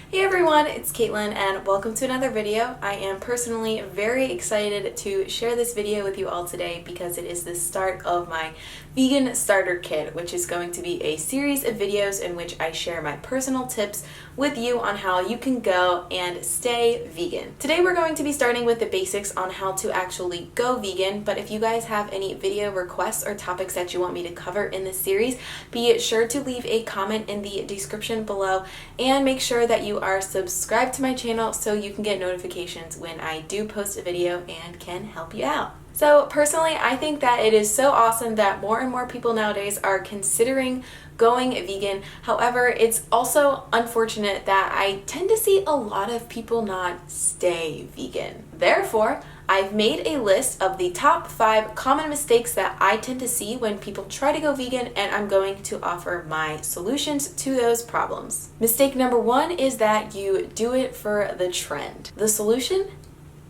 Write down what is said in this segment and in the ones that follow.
Hey everyone, it's Caitlin and welcome to another video. I am personally very excited to share this video with you all today because it is the start of my vegan starter kit, which is going to be a series of videos in which I share my personal tips with you on how you can go and stay vegan. Today we're going to be starting with the basics on how to actually go vegan, but if you guys have any video requests or topics that you want me to cover in this series, be sure to leave a comment in the description below and make sure that you are subscribed to my channel so you can get notifications when I do post a video and can help you out. So personally, I think that it is so awesome that more and more people nowadays are considering going vegan. However, it's also unfortunate that I tend to see a lot of people not stay vegan. Therefore, I've made a list of the top 5 common mistakes that I tend to see when people try to go vegan, and I'm going to offer my solutions to those problems. Mistake number 1 is that you do it for the trend. The solution?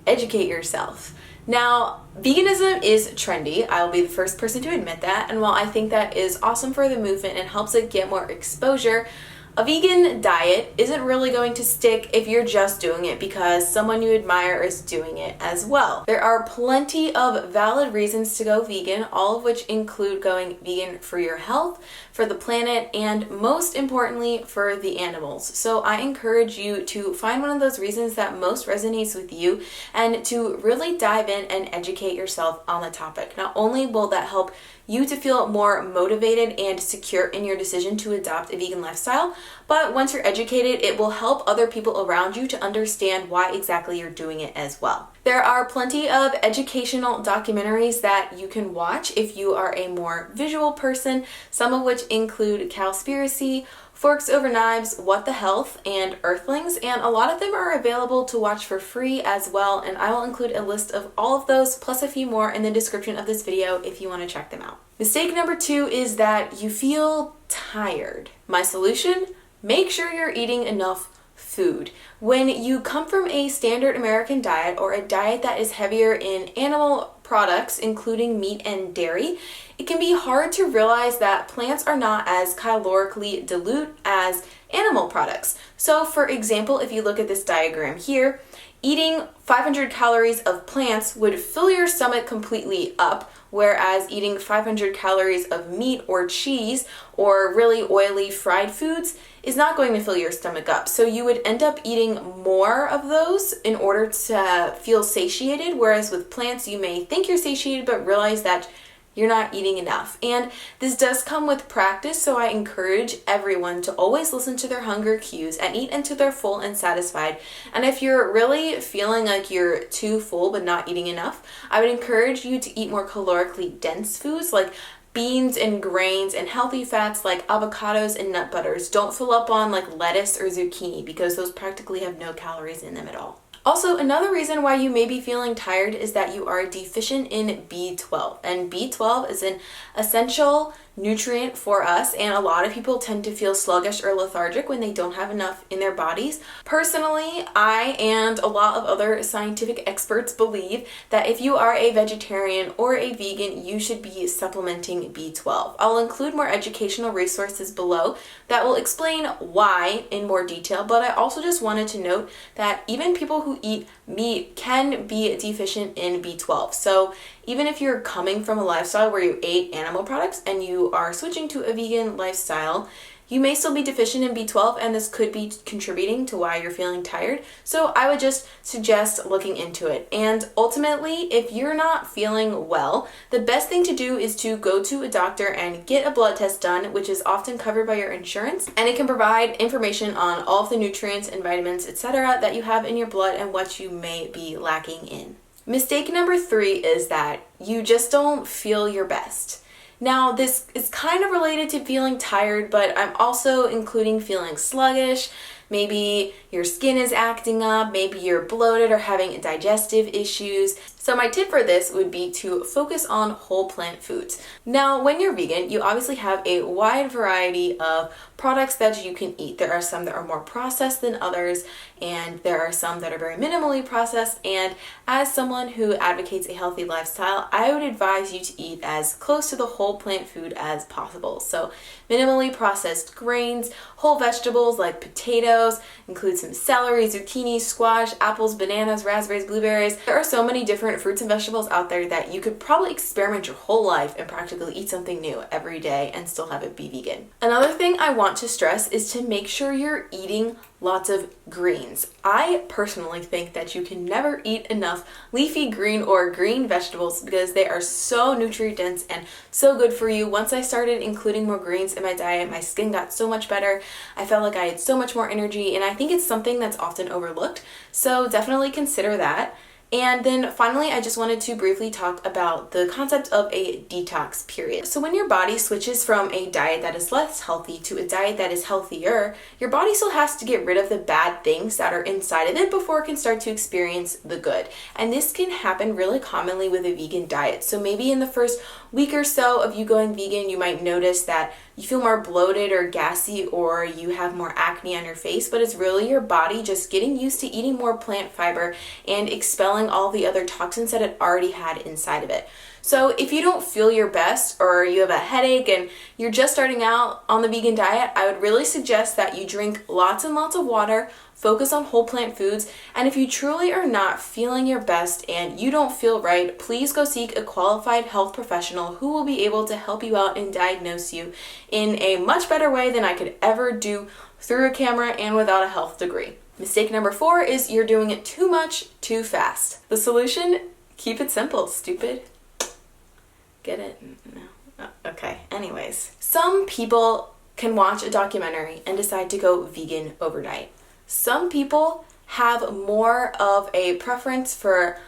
Educate yourself. Now, veganism is trendy. I'll be the first person to admit that, and while I think that is awesome for the movement and helps it get more exposure, a vegan diet isn't really going to stick if you're just doing it because someone you admire is doing it as well. There are plenty of valid reasons to go vegan, all of which include going vegan for your health, for the planet, and most importantly, for the animals. So I encourage you to find one of those reasons that most resonates with you and to really dive in and educate yourself on the topic. Not only will that help you to feel more motivated and secure in your decision to adopt a vegan lifestyle, but once you're educated, it will help other people around you to understand why exactly you're doing it as well. There are plenty of educational documentaries that you can watch if you are a more visual person, some of which include Cowspiracy, Forks Over Knives, What the Health, and Earthlings, and a lot of them are available to watch for free as well, and I will include a list of all of those plus a few more in the description of this video if you want to check them out. Mistake number 2 is that you feel tired. My solution? Make sure you're eating enough food. When you come from a standard American diet or a diet that is heavier in animal products, including meat and dairy, it can be hard to realize that plants are not as calorically dilute as animal products. So for example, if you look at this diagram here, eating 500 calories of plants would fill your stomach completely up, whereas eating 500 calories of meat or cheese or really oily fried foods is not going to fill your stomach up. So you would end up eating more of those in order to feel satiated, whereas with plants you may think you're satiated but realize that you're not eating enough. And this does come with practice, so I encourage everyone to always listen to their hunger cues and eat until they're full and satisfied. And if you're really feeling like you're too full but not eating enough, I would encourage you to eat more calorically dense foods like beans and grains and healthy fats like avocados and nut butters. Don't fill up on like lettuce or zucchini because those practically have no calories in them at all. Also, another reason why you may be feeling tired is that you are deficient in B12. And B12 is an essential nutrient for us, and a lot of people tend to feel sluggish or lethargic when they don't have enough in their bodies. Personally, I and a lot of other scientific experts believe that if you are a vegetarian or a vegan, you should be supplementing B12. I'll include more educational resources below that will explain why in more detail, but I also just wanted to note that even people who eat meat can be deficient in B12. So even if you're coming from a lifestyle where you ate animal products and you are switching to a vegan lifestyle, you may still be deficient in B12, and this could be contributing to why you're feeling tired. So I would just suggest looking into it. And ultimately, if you're not feeling well, the best thing to do is to go to a doctor and get a blood test done, which is often covered by your insurance, and it can provide information on all of the nutrients and vitamins, etc. that you have in your blood and what you may be lacking in. Mistake number 3 is that you just don't feel your best. Now, this is kind of related to feeling tired, but I'm also including feeling sluggish. Maybe your skin is acting up, maybe you're bloated or having digestive issues. So my tip for this would be to focus on whole plant foods. Now, when you're vegan, you obviously have a wide variety of products that you can eat. There are some that are more processed than others, and there are some that are very minimally processed. And as someone who advocates a healthy lifestyle, I would advise you to eat as close to the whole plant food as possible. So minimally processed grains, whole vegetables like potatoes, include some celery, zucchini, squash, apples, bananas, raspberries, blueberries. There are so many different fruits and vegetables out there that you could probably experiment your whole life and practically eat something new every day and still have it be vegan. Another thing I want to stress is to make sure you're eating lots of greens. I personally think that you can never eat enough leafy green or green vegetables because they are so nutrient dense and so good for you. Once I started including more greens in my diet, my skin got so much better. I felt like I had so much more energy, and I think it's something that's often overlooked. So definitely consider that. And then finally, I just wanted to briefly talk about the concept of a detox period. So when your body switches from a diet that is less healthy to a diet that is healthier, your body still has to get rid of the bad things that are inside of it before it can start to experience the good. And this can happen really commonly with a vegan diet. So maybe in the first week or so of you going vegan, you might notice that you feel more bloated or gassy, or you have more acne on your face, but it's really your body just getting used to eating more plant fiber and expelling all the other toxins that it already had inside of it. So if you don't feel your best, or you have a headache and you're just starting out on the vegan diet, I would really suggest that you drink lots and lots of water, focus on whole plant foods, and if you truly are not feeling your best and you don't feel right, please go seek a qualified health professional who will be able to help you out and diagnose you in a much better way than I could ever do through a camera and without a health degree. Mistake number 4 is you're doing it too much, too fast. The solution? Keep it simple, stupid. Get it? No. Oh, okay, anyways. Some people can watch a documentary and decide to go vegan overnight. Some people have more of a preference for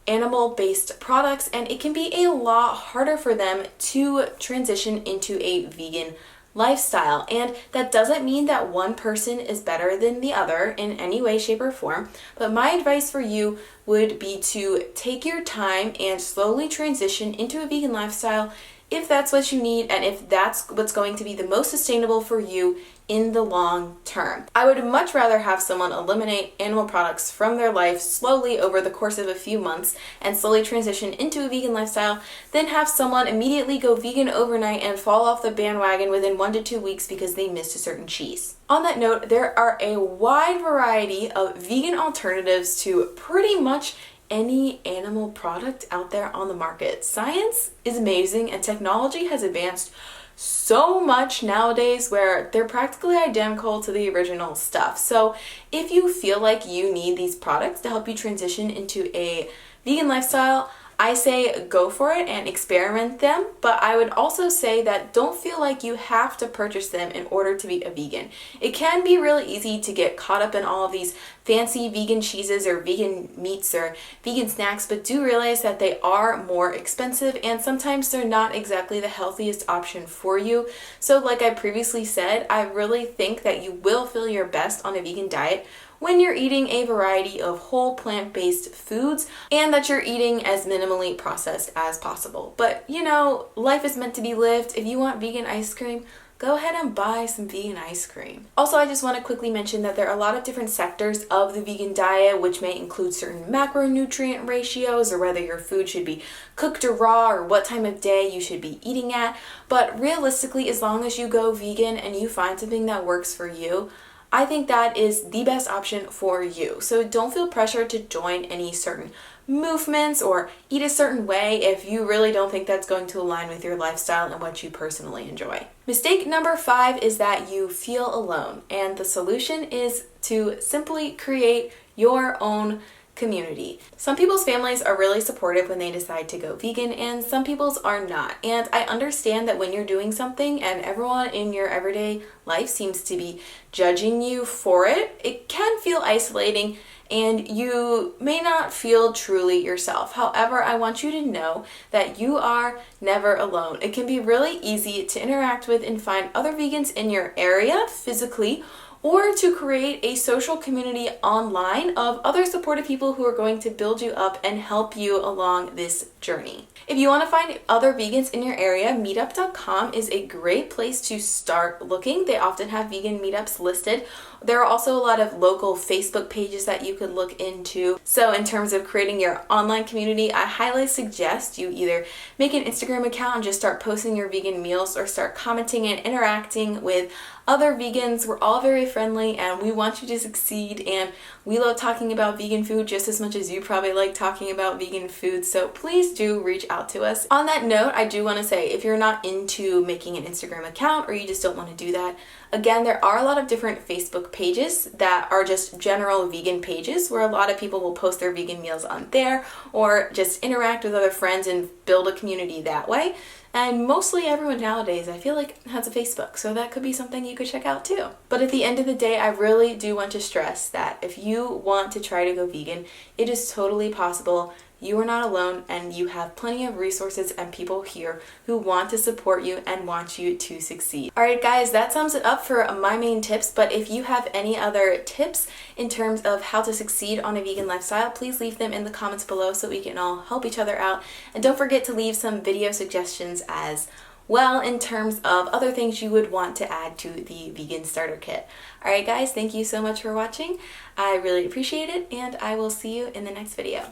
animal-based products, and it can be a lot harder for them to transition into a vegan lifestyle. And that doesn't mean that one person is better than the other in any way, shape, or form. But my advice for you would be to take your time and slowly transition into a vegan lifestyle if that's what you need and if that's what's going to be the most sustainable for you in the long term. I would much rather have someone eliminate animal products from their life slowly over the course of a few months and slowly transition into a vegan lifestyle than have someone immediately go vegan overnight and fall off the bandwagon within 1 to 2 weeks because they missed a certain cheese. On that note, there are a wide variety of vegan alternatives to pretty much any animal product out there on the market. Science is amazing and technology has advanced so much nowadays where they're practically identical to the original stuff. So if you feel like you need these products to help you transition into a vegan lifestyle, I say go for it and experiment them, but I would also say that don't feel like you have to purchase them in order to be a vegan. It can be really easy to get caught up in all of these fancy vegan cheeses or vegan meats or vegan snacks, but do realize that they are more expensive and sometimes they're not exactly the healthiest option for you. So like I previously said, I really think that you will feel your best on a vegan diet when you're eating a variety of whole plant-based foods and that you're eating as minimally processed as possible. But you know, life is meant to be lived. If you want vegan ice cream, go ahead and buy some vegan ice cream. Also, I just want to quickly mention that there are a lot of different sectors of the vegan diet, which may include certain macronutrient ratios or whether your food should be cooked or raw or what time of day you should be eating at. But realistically, as long as you go vegan and you find something that works for you, I think that is the best option for you. So don't feel pressure to join any certain movements or eat a certain way if you really don't think that's going to align with your lifestyle and what you personally enjoy. Mistake number 5 is that you feel alone, and the solution is to simply create your own community. Some people's families are really supportive when they decide to go vegan and some people's are not. And I understand that when you're doing something and everyone in your everyday life seems to be judging you for it, it can feel isolating and you may not feel truly yourself. However, I want you to know that you are never alone. It can be really easy to interact with and find other vegans in your area physically, or to create a social community online of other supportive people who are going to build you up and help you along this journey. If you want to find other vegans in your area, meetup.com is a great place to start looking. They often have vegan meetups listed. There are also a lot of local Facebook pages that you could look into. So in terms of creating your online community, I highly suggest you either make an Instagram account and just start posting your vegan meals, or start commenting and interacting with other vegans. We're all very friendly and we want you to succeed, and we love talking about vegan food just as much as you probably like talking about vegan food, so please do reach out to us. On that note, I do want to say, if you're not into making an Instagram account or you just don't want to do that, again, there are a lot of different Facebook pages that are just general vegan pages where a lot of people will post their vegan meals on there, or just interact with other friends and build a community that way. And mostly everyone nowadays, I feel like, has a Facebook, so that could be something you could check out too. But at the end of the day, I really do want to stress that if you want to try to go vegan, it is totally possible. You are not alone, and you have plenty of resources and people here who want to support you and want you to succeed. Alright guys, that sums it up for my main tips, but if you have any other tips in terms of how to succeed on a vegan lifestyle, please leave them in the comments below so we can all help each other out. And don't forget to leave some video suggestions as well in terms of other things you would want to add to the vegan starter kit. Alright guys, thank you so much for watching. I really appreciate it, and I will see you in the next video.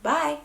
Bye!